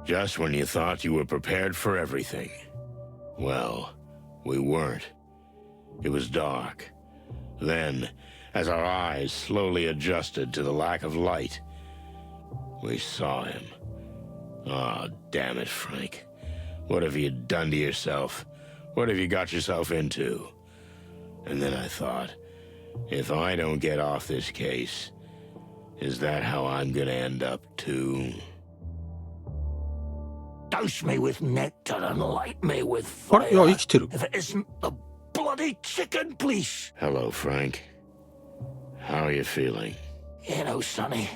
Just when you thought you were prepared for everything. Well, we weren't. It was dark. Then, as our eyes slowly adjusted to the lack of light, we saw him. Ah, damn it, Frank. What have you done to yourself? What have you got yourself into? And then I thought, if I don't get off this case, is that how I'm gonna end up too? Douse me with nectar and light me with あれいや fire. 生きてる If it isn't the bloody chicken, please. Hello, Frank. How are you feeling? You know, Sonny,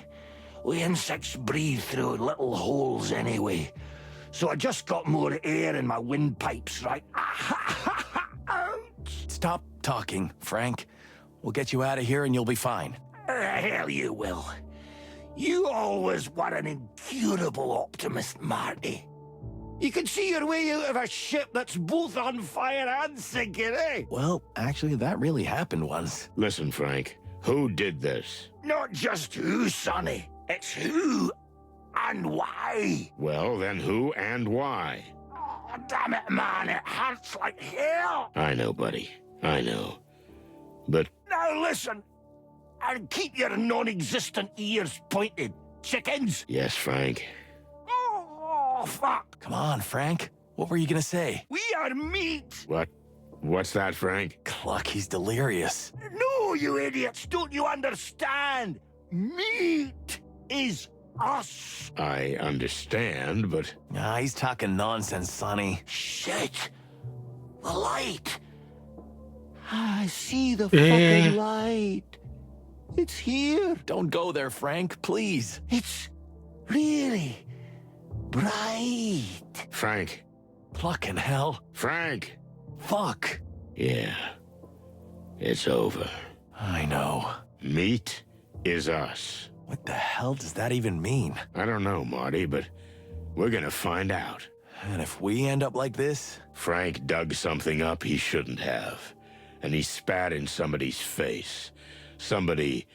we insects breathe through little holes anyway. So I just got more air in my windpipes, right? Stop talking, Frank. We'll get you out of here and you'll be fine. Hell you will. You always were an incurable optimist, Marty. You can see your way out of a ship that's both on fire and sinking, eh? Well, actually, that really happened once. Listen, Frank. Who did this? Not just who, Sonny. It's who and why. Well, then who and why? Oh, damn it, man. It hurts like hell. I know, buddy. I know. But Now listen. And keep your non-existent ears pointed, chickens. yes, Frank. Oh, fuck. Come on, Frank. What were you gonna say? We are meat. What's that, Frank? Cluck, he's delirious. No, you idiots. Don't you understand? Meat is us. I understand, but Ah, he's talking nonsense, Sonny. Shit. The light. I see the Eh. fucking light. It's here. Don't go there, Frank, please. It's really bright. Frank. Clucking hell. Frank. Fuck. Yeah. It's over. I know. Meat is us. What the hell does that even mean? I don't know, Marty, but we're gonna find out. And if we end up like this? Frank dug something up he shouldn't have, and he spat in somebody's face. Somebody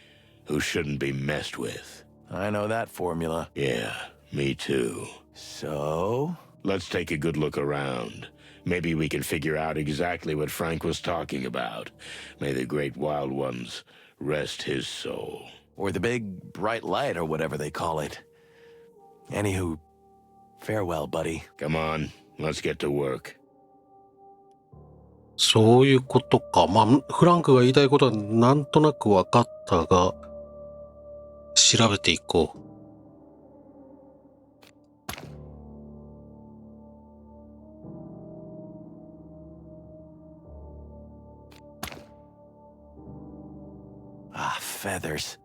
who shouldn't be messed with. I know that formula. Yeah, me too. So? Let's take a good look around. Maybe we can figure out exactly what Frank was talking about. May the great wild ones rest his soul. Or the big bright light or whatever they call it. Anywho, farewell, buddy. Come on, let's get to work. そういうことか。まあ、フランクが言いたいことはなんとなく分かったが、調べていこう。Ah, feathers.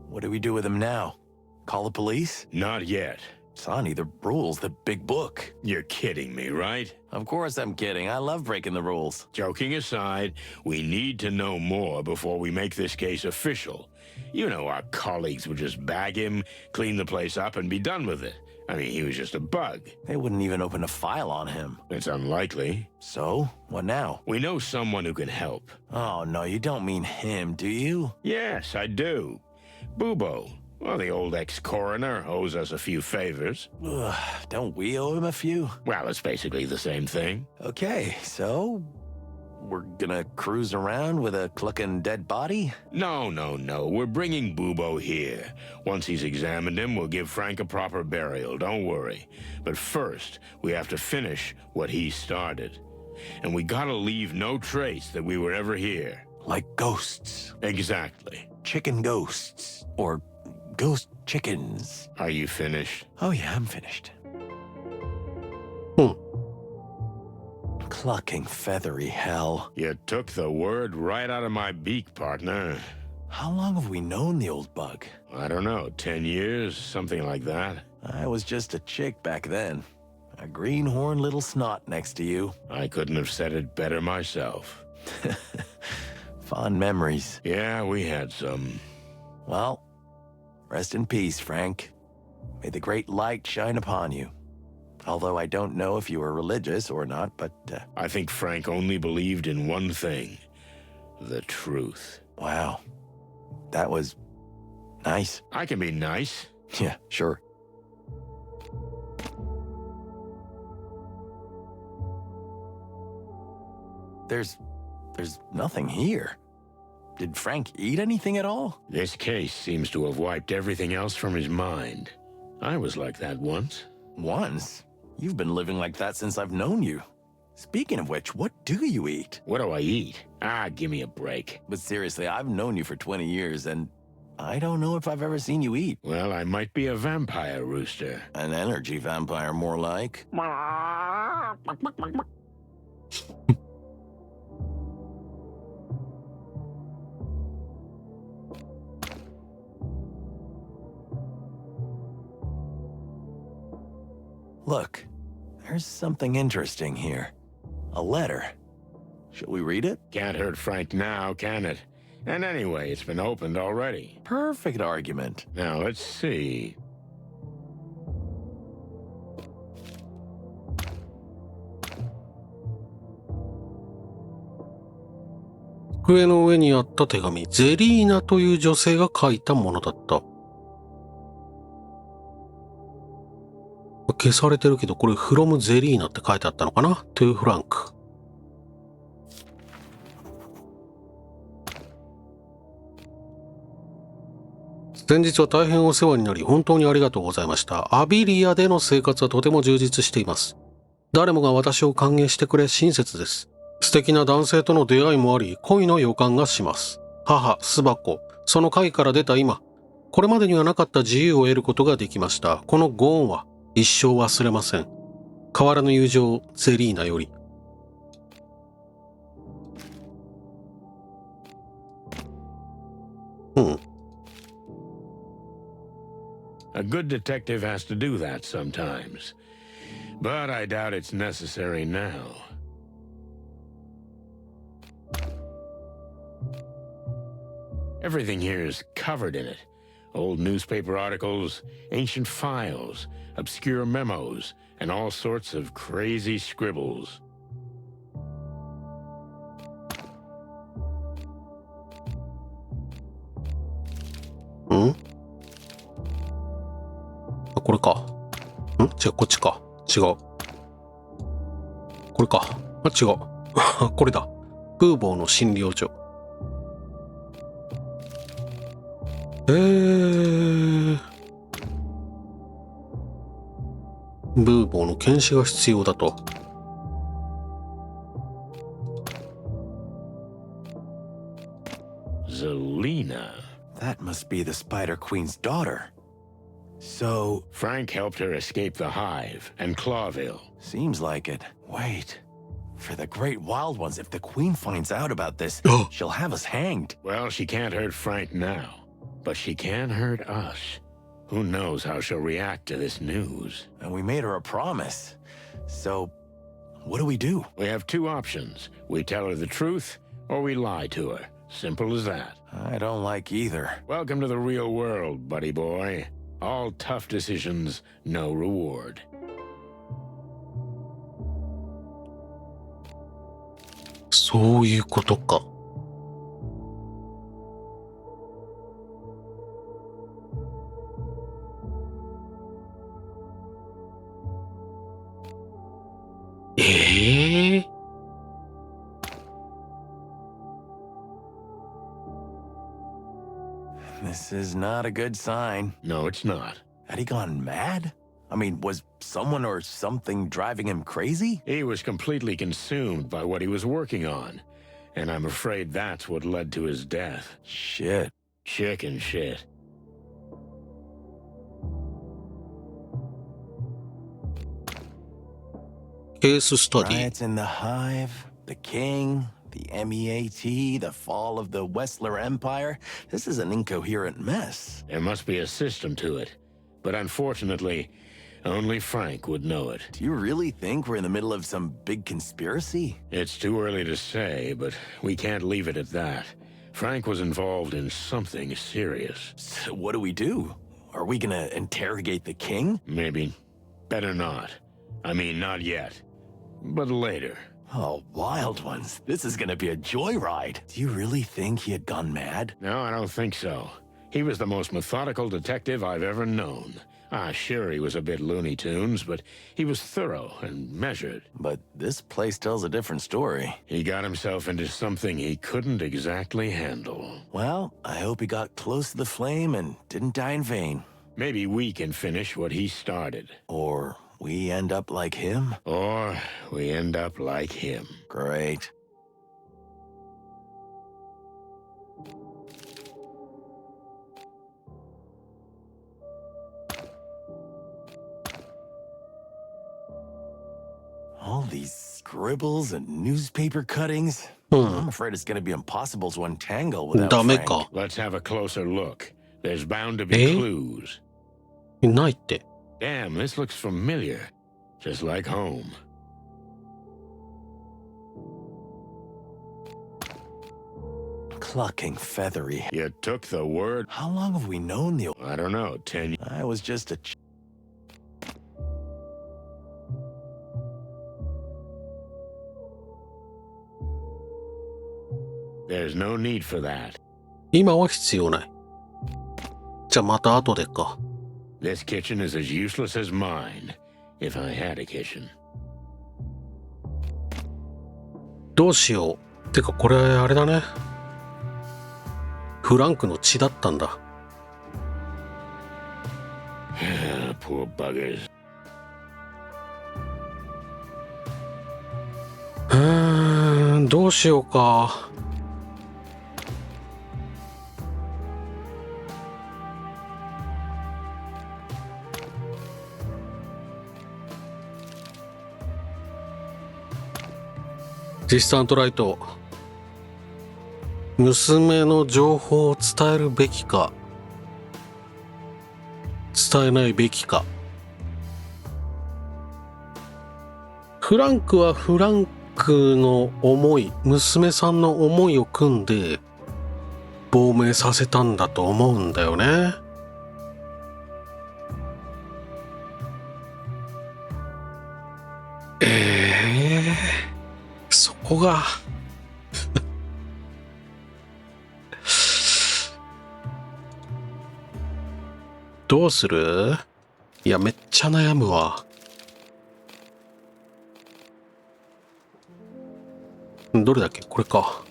What do we do with them now? Call the police? Not yet. Sonny, the rules, the big book. You're kidding me, right? Of course I'm kidding. I love breaking the rules. Joking aside, we need to know more before we make this case official. You know our colleagues would just bag him, clean the place up, and be done with it. I mean, he was just a bug. They wouldn't even open a file on him. It's unlikely. So, what now? We know someone who can help. Oh, no, you don't mean him, do you? Yes, I do. Bubo. Well, the old ex-coroner owes us a few favors. Ugh, don't we owe him a few? Well, it's basically the same thing. Okay, so we're gonna cruise around with a clucking dead body? No. We're bringing Bubo here. Once he's examined him, we'll give Frank a proper burial, don't worry. But first, we have to finish what he started. And we gotta leave no trace that we were ever here. Like ghosts. Exactly. Chicken ghosts. Or ghost chickens. Are you finished? Oh yeah, I'm finished. Clucking feathery hell. You took the word right out of my beak, partner. How long have we known the old bug? I don't know, 10 years, something like that. I was just a chick back then. A greenhorn little snot next to you. I couldn't have said it better myself. Fond memories. Yeah, we had some. Well, rest in peace, Frank. May the great light shine upon you. Although I don't know if you were religious or not, but... I think Frank only believed in one thing. The truth. Wow. That was... nice. I can be nice. Yeah, sure. there's nothing here. Did Frank eat anything at all? This case seems to have wiped everything else from his mind. I was like that once. Once? You've been living like that since I've known you. Speaking of which, what do you eat? What do I eat? Give me a break. But seriously, I've known you for 20 years, and I don't know if I've ever seen you eat. Well, I might be a vampire, Rooster. An energy vampire, more like. Look, there's something interesting here. A letter. Shall we read it? Can't hurt Frank now, can it? And anyway, it's been opened already. Perfect argument. Now, let's see.机の上にあった手紙、ゼリーナという女性が書いたものだった。消されてるけど、これ from ゼリーナって書いてあったのかな ?to フランク。先日は大変お世話になり、本当にありがとうございました。アビリアでの生活はとても充実しています。誰もが私を歓迎してくれ親切です。素敵な男性との出会いもあり、恋の予感がします。母、巣箱、その会から出た今、これまでにはなかった自由を得ることができました。このご恩は一生忘れません。変わらぬ友情、ゼリーナより。A good detective has to do that sometimes. But I doubt it's necessary now. Everything here is covered in it. Old newspaper articles, ancient files, obscure memos, and all sorts of crazy scribbles. Hmm? これか。違う、こっちか。違う。これか。違う。これだ。空母の診療所。ブーボーの検視が必要だと。Zelina. That must be the Spider Queen's daughter. So... Frank helped her escape the Hive and Clawville. Seems like it. Wait. For the Great Wild Ones, if the Queen finds out about this, she'll have us hanged. Well, she can't hurt Frank now, but she can hurt us. Who knows how she'll react to this news? And we made her a promise. So, what do we do? We have two options. We tell her the truth, or we lie to her. Simple as that. I don't like either. Welcome to the real world, buddy boy. All tough decisions, no reward. そういうことか。This is not a good sign. No, it's not. Had he gone mad? I mean, was someone or something driving him crazy? He was completely consumed by what he was working on. And I'm afraid that's what led to his death. Shit. Chicken shit. Case study. Riots in the Hive, the King, the MEAT, the fall of the Wessler Empire. This is an incoherent mess. There must be a system to it. But unfortunately, only Frank would know it. Do you really think we're in the middle of some big conspiracy? It's too early to say, but we can't leave it at that. Frank was involved in something serious. So what do we do? Are we gonna interrogate the King? Maybe. Better not. I mean, not yet. But later. Oh, Wild Ones. This is gonna be a joyride. Do you really think he had gone mad? No, I don't think so. He was the most methodical detective I've ever known. Sure, he was a bit Looney Tunes, but he was thorough and measured. But this place tells a different story. He got himself into something he couldn't exactly handle. Well, I hope he got close to the flame and didn't die in vain. Maybe we can finish what he started. Or we end up like him? Or we end up like him. Great. All these scribbles and newspaper cuttings. I'm afraid it's going to be impossible to untangle without ダメ Frank. か。 Let's have a closer look. There's bound to be Eh? clues. ないって。 Damn, this looks familiar. Just like home. Clucking feathery. You took the word. How long have we known the... I don't know, 10 I was just a... There's no need for that. 今は必要ない。じゃあまた後でか。 This kitchen is as useless as mine, if I had a kitchen. どうしよう。てかこれあれだね。フランクの血だったんだ。Poor buggers. どうしようか。ディスタントライト。娘の情報を伝えるべきか、伝えないべきか。フランクはフランクの思い、娘さんの思いを組んで亡命させたんだと思うんだよね。そこがどうする？いや、めっちゃ悩むわ。どれだっけ？これか。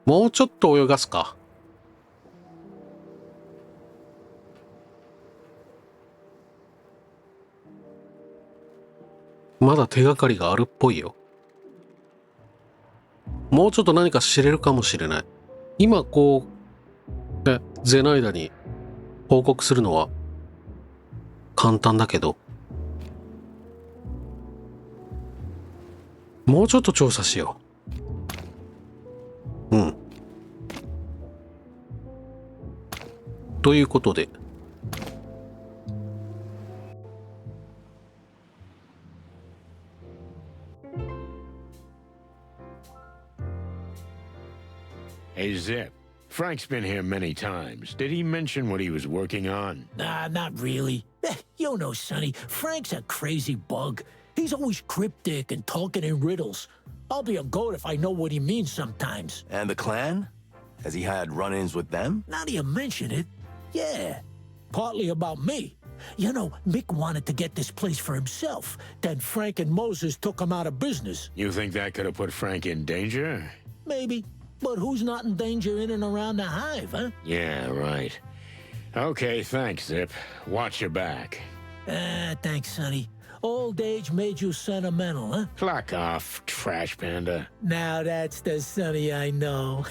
もうちょっと泳がすか。まだ手がかりがあるっぽいよ。もうちょっと何か知れるかもしれない。今こう、ね、ゼナイダに報告するのは簡単だけど、もうちょっと調査しよう。うん。ということで。Hey, Zip. Frank's been here many times. Did he mention what he was working on? Nah, not really. You know, Sonny, Frank's a crazy bug. He's always cryptic and talking in riddles. I'll be a goat if I know what he means sometimes. And the clan? Has he had run-ins with them? Now that you mention it, yeah. Partly about me. You know, Mick wanted to get this place for himself. Then Frank and Moses took him out of business. You think that could have put Frank in danger? Maybe. But who's not in danger in and around the hive, huh? Yeah, right. Okay, thanks, Zip. Watch your back. Thanks, Sonny. Old age made you sentimental, huh? Clock off, trash panda. Now that's the Sonny I know.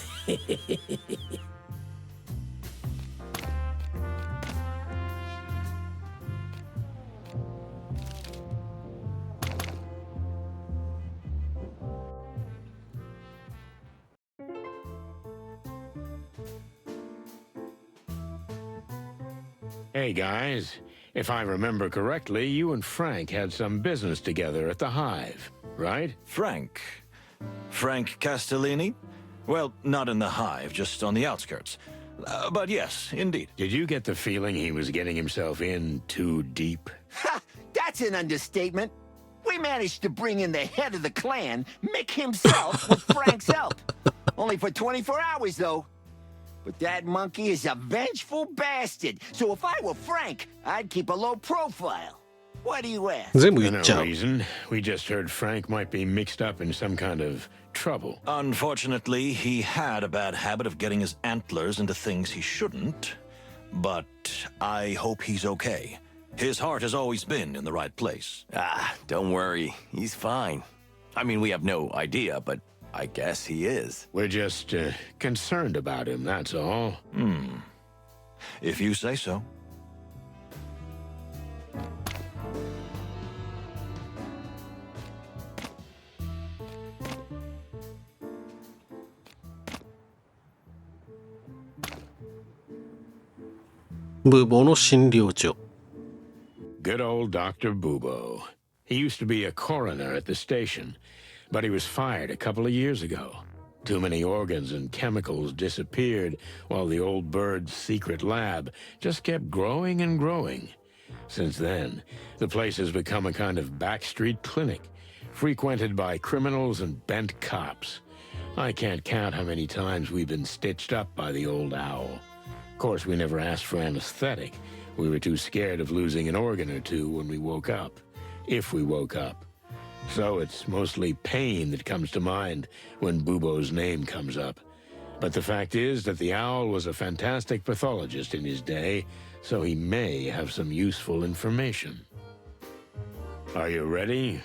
Hey, guys. If I remember correctly, you and Frank had some business together at the Hive, right? Frank? Frank Castellini? Well, not in the Hive, just on the outskirts. But yes, indeed. Did you get the feeling he was getting himself in too deep? Ha! That's an understatement. We managed to bring in the head of the clan, Mick himself, with Frank's help. Only for 24 hours, though. But that monkey is a vengeful bastard, so if I were Frank, I'd keep a low profile. What do you ask? 全部言っ No ちゃう。 reason. We just heard Frank might be mixed up in some kind of trouble. Unfortunately, he had a bad habit of getting his antlers into things he shouldn't. But I hope he's okay. His heart has always been in the right place. Ah, don't worry. He's fine. I mean, we have no idea, but I guess he is. We're just concerned about him, that's all. If you say so. ブーボーの診療所。 Good old Dr. Bubo. He used to be a coroner at the station, but he was fired a couple of years ago. Too many organs and chemicals disappeared while the old bird's secret lab just kept growing and growing. Since then, the place has become a kind of backstreet clinic, frequented by criminals and bent cops. I can't count how many times we've been stitched up by the old owl. Of course, we never asked for anesthetic. We were too scared of losing an organ or two when we woke up, if we woke up. So it's mostly pain that comes to mind when Bubo's name comes up. But the fact is that the owl was a fantastic pathologist in his day, so he may have some useful information. Are you ready?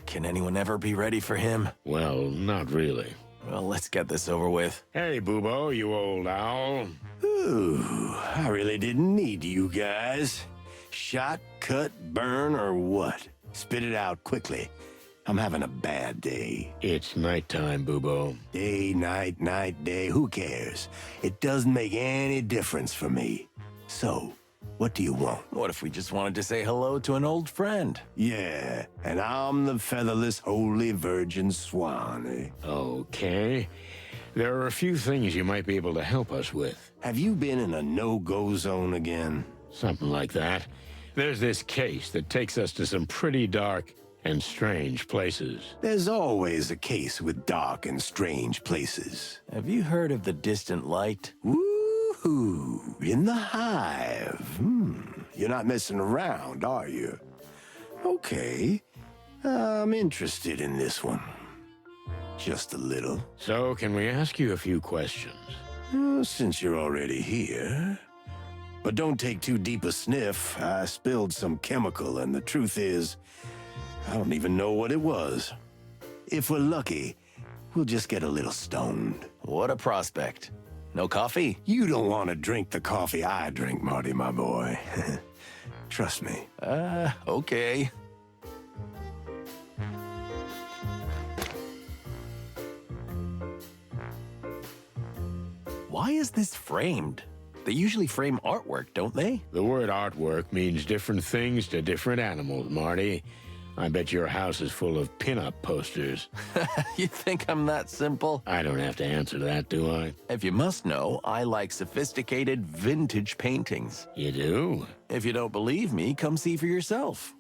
Can anyone ever be ready for him? Well, not really. Well, let's get this over with. Hey, Bubo, you old owl. Ooh, I really didn't need you guys. Shot, cut, burn, or what? Spit it out quickly. I'm having a bad day. It's nighttime, Bubo. Day, night, night, day, who cares? It doesn't make any difference for me. So, what do you want? What if we just wanted to say hello to an old friend? Yeah, and I'm the featherless holy virgin swan, eh? Okay. There are a few things you might be able to help us with. Have you been in a no-go zone again? Something like that. There's this case that takes us to some pretty dark and strange places. There's always a case with dark and strange places. Have you heard of the distant light? Woo-hoo, in the hive. You're not messing around, are you? Okay, I'm interested in this one. Just a little. So, can we ask you a few questions? Since you're already here. But don't take too deep a sniff. I spilled some chemical, and the truth is, I don't even know what it was. If we're lucky, we'll just get a little stoned. What a prospect. No coffee? You don't want to drink the coffee I drink, Marty, my boy. Trust me. Okay. Why is this framed? They usually frame artwork, don't they? The word artwork means different things to different animals, Marty. I bet your house is full of pin-up posters. You think I'm that simple? I don't have to answer that, do I? If you must know, I like sophisticated vintage paintings. You do? If you don't believe me, come see for yourself.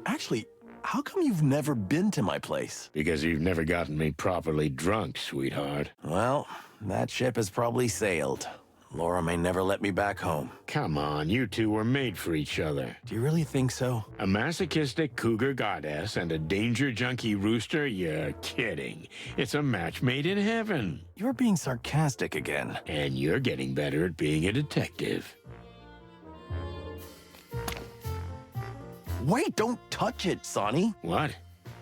Actually, how come you've never been to my place? Because you've never gotten me properly drunk, sweetheart. Well, that ship has probably sailed. Laura may never let me back home. Come on, you two were made for each other. Do you really think so? A masochistic cougar goddess and a danger junkie rooster? You're kidding. It's a match made in heaven. You're being sarcastic again. And you're getting better at being a detective. Wait, don't touch it, Sonny. What?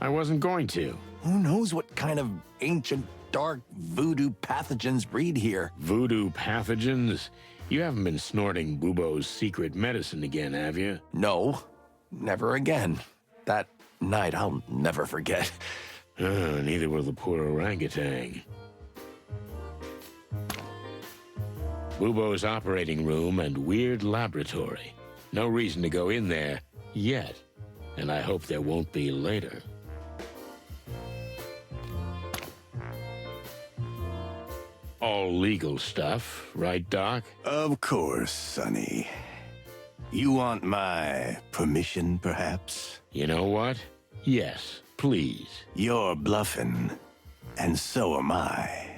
I wasn't going to. Who knows what kind of ancient, dark voodoo pathogens breed here? Voodoo pathogens? You haven't been snorting Bubo's secret medicine again, have you? No, never again. That night I'll never forget. Neither will the poor orangutan. Bubo's operating room and weird laboratory. No reason to go in there yet, and I hope there won't be later. All legal stuff, right, Doc? Of course, Sonny. You want my permission, perhaps? You know what? Yes, please. You're bluffing, and so am I.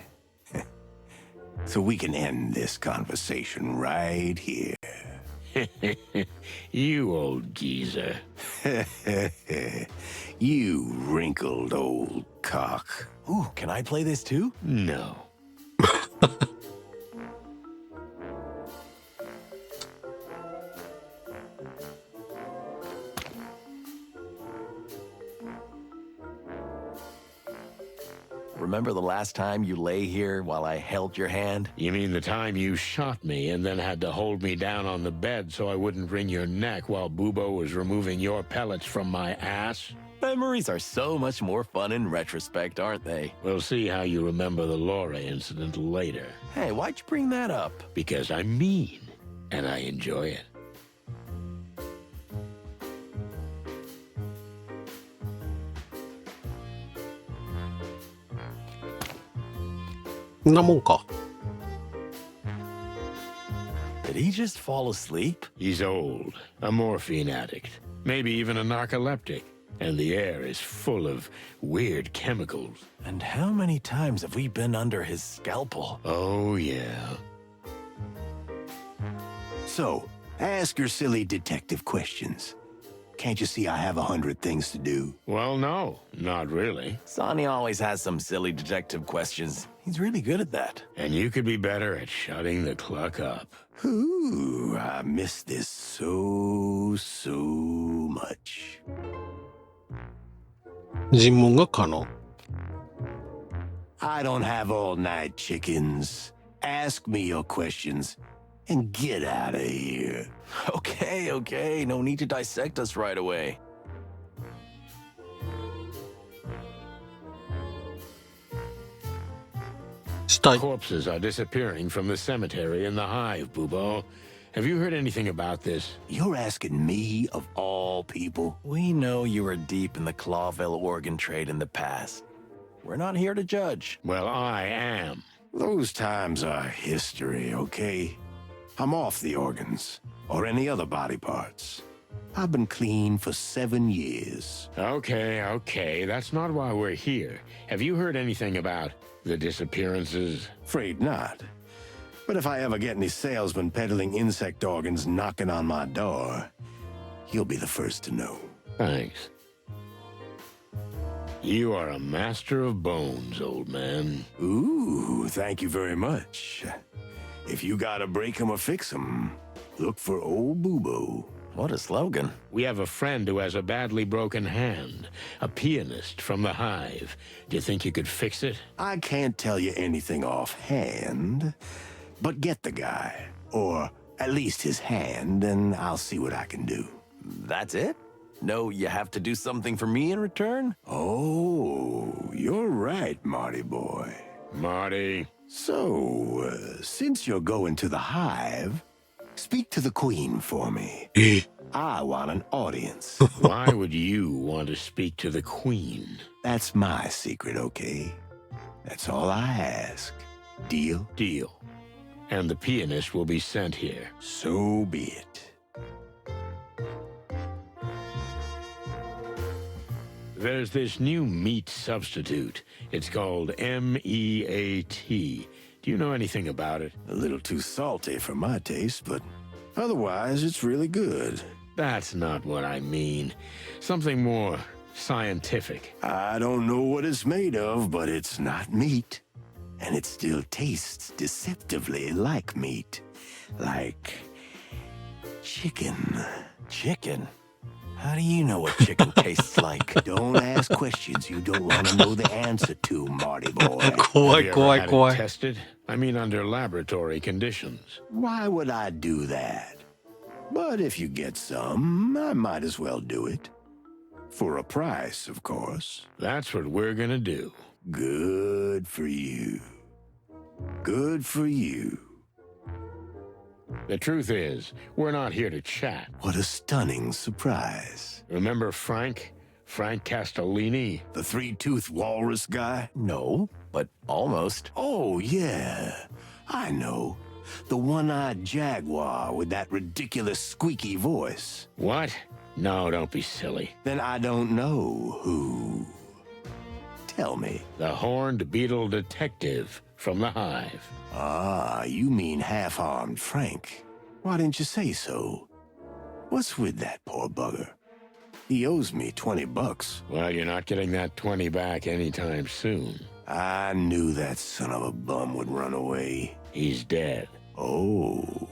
So we can end this conversation right here. You old geezer. You wrinkled old cock. Ooh, can I play this too? No. Remember the last time you lay here while I held your hand? You mean the time you shot me and then had to hold me down on the bed so I wouldn't wring your neck while Bubo was removing your pellets from my ass? Memories are so much more fun in retrospect, aren't they? We'll see how you remember the Laura incident later. Hey, why'd you bring that up? Because I'm mean, and I enjoy it. んなもんか。 Did he just fall asleep? He's old, a morphine addict, maybe even a narcoleptic, and the air is full of weird chemicals. And how many times have we been under his scalpel? Oh, yeah. So, ask your silly detective questions. Can't you see I have 100 things to do? Well, no, not really. Sonny always has some silly detective questions. He's really good at that. And you could be better at shutting the cluck up. Ooh, I miss this so much. 尋問が可能。 I don't have all night chickens. Ask me your questions and get out of here. Okay. No need to dissect us right away. Corpses are disappearing from the cemetery in the Hive, Bubo. Have you heard anything about this? You're asking me of all people? We know you were deep in the Clawville organ trade in the past. We're not here to judge. Well, I am. Those times are history, okay? I'm off the organs, or any other body parts. I've been clean for 7 years. Okay. That's not why we're here. Have you heard anything about the disappearances? Afraid not. But if I ever get any salesmen peddling insect organs knocking on my door, you'll be the first to know. Thanks. You are a master of bones, old man. Ooh, thank you very much. If you gotta break 'em or fix 'em, look for old Bubo. What a slogan. We have a friend who has a badly broken hand, a pianist from the Hive. Do you think you could fix it? I can't tell you anything offhand, but get the guy, or at least his hand, and I'll see what I can do. That's it? No, you have to do something for me in return? Oh, you're right, Marty boy. Marty. So, since you're going to the Hive, speak to the Queen for me. I want an audience. Why would you want to speak to the Queen? That's my secret, okay? That's all I ask. Deal? Deal. And the pianist will be sent here. So be it. There's this new meat substitute. It's called MEAT. Do you know anything about it? A little too salty for my taste, but otherwise it's really good. That's not what I mean. Something more scientific. I don't know what it's made of, but it's not meat. And it still tastes deceptively like meat. Like chicken. Chicken? How do you know what chicken tastes like? Don't ask questions you don't want to know the answer to, Marty boy. Have you ever had it tested? I mean, under laboratory conditions. Why would I do that? But if you get some, I might as well do it. For a price, of course. That's what we're gonna do. Good for you. Good for you. The truth is, we're not here to chat. What a stunning surprise. Remember Frank? Frank Castellini? The three-toothed walrus guy? No, but almost. Oh, yeah. I know. The one-eyed jaguar with that ridiculous squeaky voice. What? No, don't be silly. Then I don't know who. Tell me. The horned beetle detective from the Hive. Ah, you mean half-armed Frank. Why didn't you say so? What's with that poor bugger? He owes me $20. Well, you're not getting that 20 back anytime soon. I knew that son of a bum would run away. He's dead. Oh.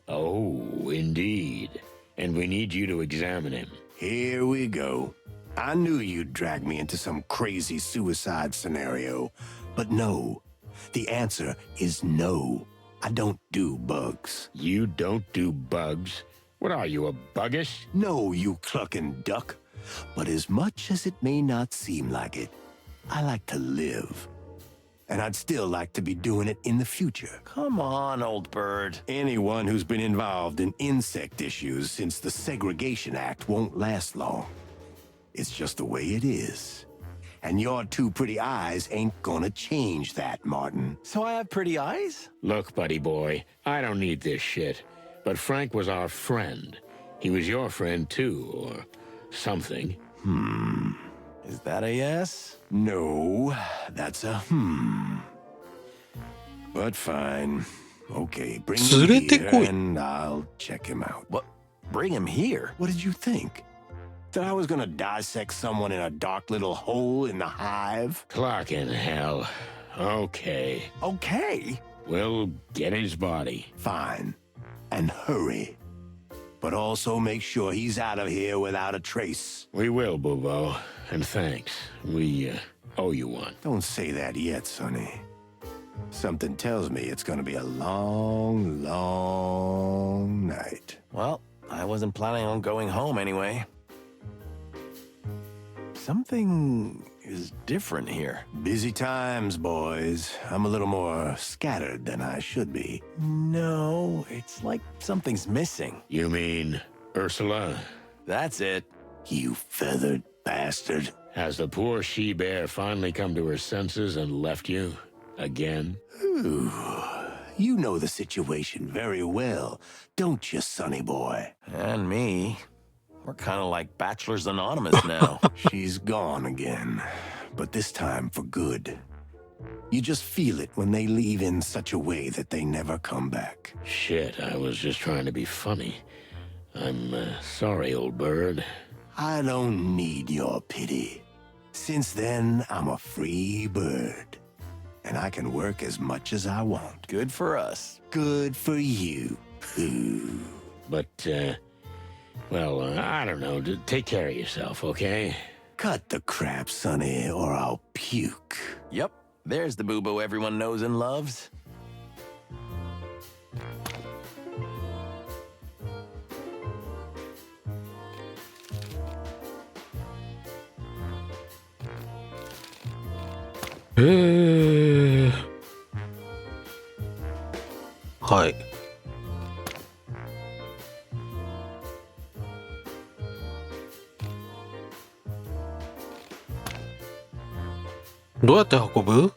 Oh, indeed. And we need you to examine him. Here we go. I knew you'd drag me into some crazy suicide scenario. But no. The answer is no. I don't do bugs. You don't do bugs? What are you, a buggish? No, you clucking duck. But as much as it may not seem like it, I like to live. And I'd still like to be doing it in the future. Come on, old bird. Anyone who's been involved in insect issues since the Segregation Act won't last long. It's just the way it is. And your two pretty eyes ain't gonna change that, Martin. So I have pretty eyes? Look, buddy boy, I don't need this shit. But Frank was our friend. He was your friend too, or something. Is that a yes? No, that's a But fine. Okay, bring him here and I'll check him out. What? Bring him here? What did you think? That I was gonna dissect someone in a dark little hole in the hive? Clark in hell. Okay. Okay. We'll get his body. Fine. And hurry. But also make sure he's out of here without a trace. We will, Bubo. And thanks. We owe you one. Don't say that yet, Sonny. Something tells me it's gonna be a long, long night. Well, I wasn't planning on going home anyway. Something is different here. Busy times, boys. I'm a little more scattered than I should be. No, it's like something's missing. You mean Ursula? That's it. You feathered bastard. Has the poor she-bear finally come to her senses and left you? Again? Ooh, you know the situation very well, don't you, sonny boy? And me. We're kind of like Bachelors Anonymous now. She's gone again, but this time for good. You just feel it when they leave in such a way that they never come back. Shit, I was just trying to be funny. I'm sorry, old bird. I don't need your pity. Since then, I'm a free bird. And I can work as much as I want. Good for us. Good for you. Ooh. But, well, I don't know. Take care of yourself, okay? Cut the crap, Sonny, or I'll puke. Yep, there's the boo-boo everyone knows and loves.はい。どうやって運ぶ？